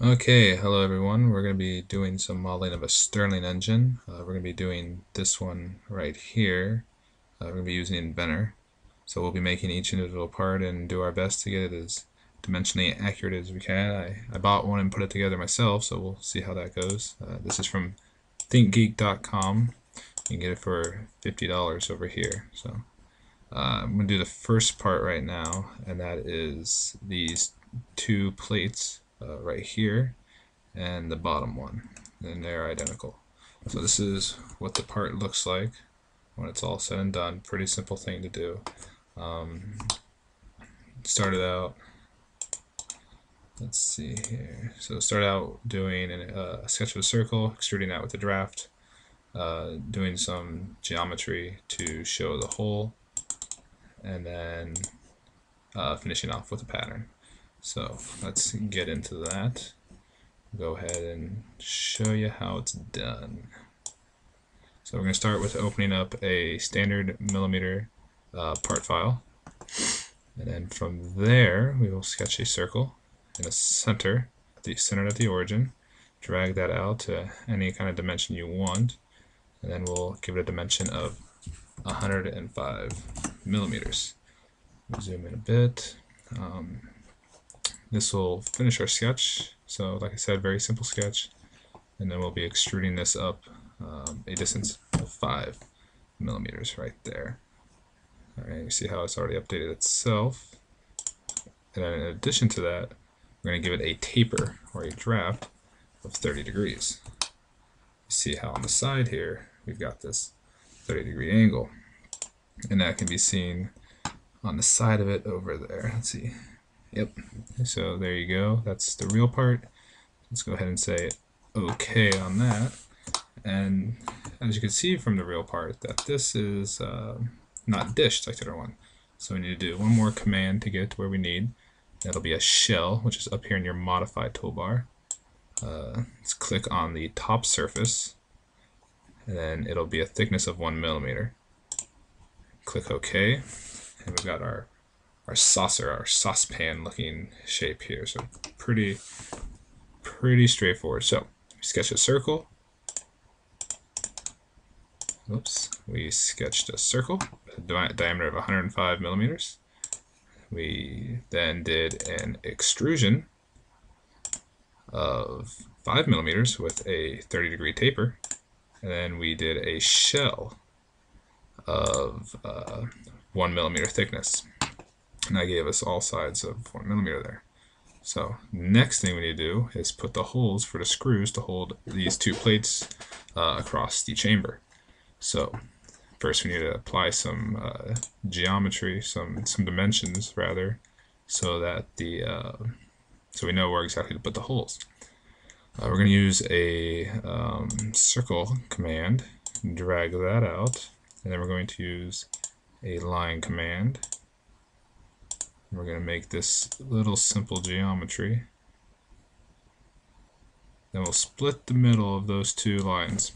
Okay, hello everyone. We're going to be doing some modeling of a Stirling engine. We're going to be doing this one right here. We're going to be using Inventor. So we'll be making each individual part and do our best to get it as dimensionally accurate as we can. I bought one and put it together myself, so we'll see how that goes. This is from thinkgeek.com. You can get it for $50 over here. So I'm going to do the first part right now, and that is these two plates right here and the bottom one, and they're identical. So this is what the part looks like when it's all said and done. Pretty simple thing to do. Started out, let's see here. So start out doing a sketch of a circle, extruding that with a draft, doing some geometry to show the hole, and then finishing off with a pattern. So let's get into that. Go ahead and show you how it's done. So we're going to start with opening up a standard millimeter part file, and then from there we will sketch a circle in the center, centered at the origin. Drag that out to any kind of dimension you want, and then we'll give it a dimension of 105 millimeters. We'll zoom in a bit. This will finish our sketch. So like I said, very simple sketch, and then we'll be extruding this up a distance of 5 millimeters right there. Alright, you see how it's already updated itself. And then in addition to that, we're going to give it a taper or a draft of 30 degrees. You see how on the side here we've got this 30-degree angle, and that can be seen on the side of it over there. Let's see. Yep. So there you go. That's the real part. Let's go ahead and say OK on that. And as you can see from the real part, that this is not dished like the other one. So we need to do one more command to get it to where we need. That'll be a shell, which is up here in your modify toolbar. Let's click on the top surface, and then it'll be a thickness of 1 millimeter. Click OK, and we've got our saucer, our saucepan looking shape here. So pretty straightforward. So we sketch a circle. Oops, we sketched a circle with a diameter of 105 millimeters. We then did an extrusion of 5 millimeters with a 30-degree taper, and then we did a shell of 1 millimeter thickness, and that gave us all sides of 1 millimeter there. So next thing we need to do is put the holes for the screws to hold these two plates across the chamber. So first we need to apply some geometry, some dimensions rather, so that so we know where exactly to put the holes. We're going to use a circle command, drag that out, and then we're going to use a line command. We're going to make this little simple geometry. Then we'll split the middle of those two lines.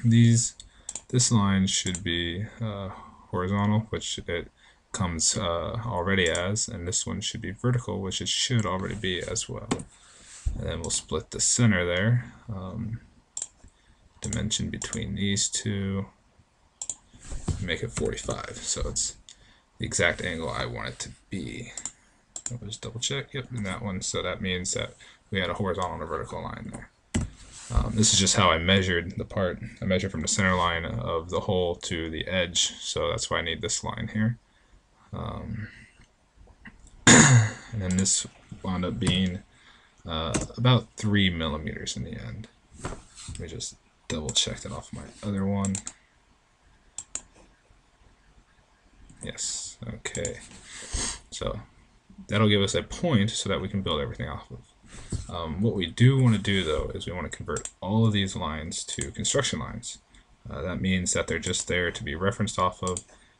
This line should be horizontal, which it comes already as, and this one should be vertical, which it should already be as well. And then we'll split the center there, dimension between these two, make it 45. So it's the exact angle I want it to be. I'll just double check. Yep, in that one. So that means that we had a horizontal and a vertical line there. This is just how I measured the part. I measured from the center line of the hole to the edge, so that's why I need this line here. And then this wound up being about 3 millimeters in the end. Let me just double check that off my other one. Yes, okay. So that'll give us a point so that we can build everything off of. What we do want to do though is we want to convert all of these lines to construction lines. That means that they're just there to be referenced off of,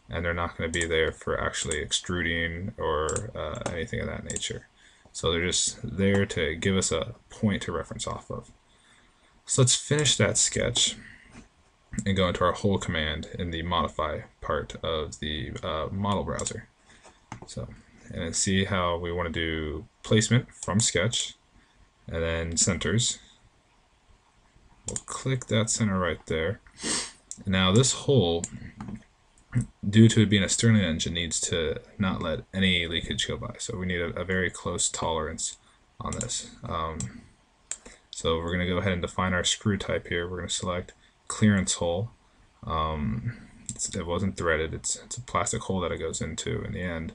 and they're not going to be there for actually extruding or anything of that nature. So they're just there to give us a point to reference off of. So let's finish that sketch and go into our hole command in the modify part of the model browser. So, and then see how we want to do placement from sketch. and then centers. We'll click that center right there. Now this hole, due to it being a Stirling engine, needs to not let any leakage go by. So we need a very close tolerance on this. So we're going to go ahead and define our screw type here. We're going to select clearance hole. It wasn't threaded. It's a plastic hole that it goes into in the end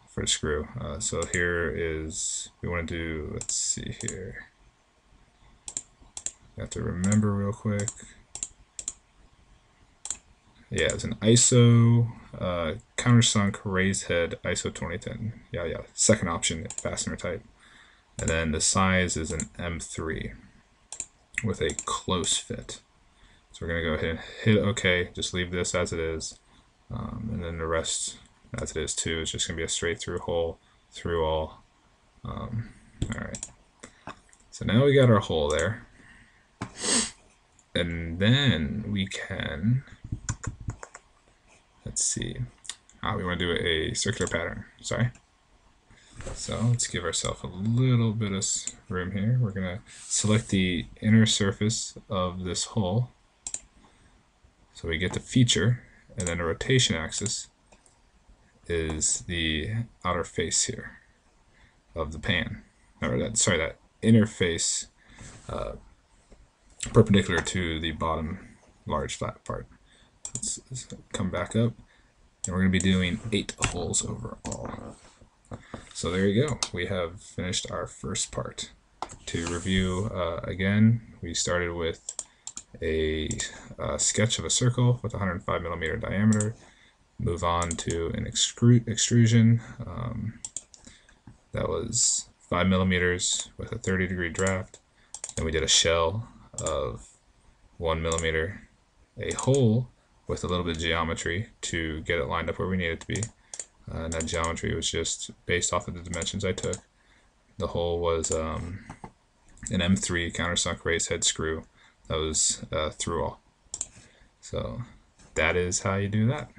for the screw. So here is, we want to do, let's see here. You have to remember real quick. Yeah, it's an ISO countersunk raised head ISO 2010. Yeah. Second option, fastener type. And then the size is an M3 with a close fit. So we're going to go ahead and hit OK. Just leave this as it is. And then the rest as it is too. It's just going to be a straight through hole through all. Alright. So now we got our hole there. And then we can, let's see, we want to do a circular pattern. Sorry. So let's give ourselves a little bit of room here. We're going to select the inner surface of this hole. So we get the feature, and then the rotation axis is the outer face here of the pan. Or that inner face perpendicular to the bottom large flat part. Let's come back up, and we're going to be doing 8 holes overall. So there you go. We have finished our first part. To review again, we started with a sketch of a circle with 105 millimeter diameter. Move on to an extrusion that was 5 millimeters with a 30-degree draft. Then we did a shell of 1 millimeter, a hole with a little bit of geometry to get it lined up where we need it to be. And that geometry was just based off of the dimensions I took. The hole was an M3 countersunk raised head screw that was through all. So that is how you do that.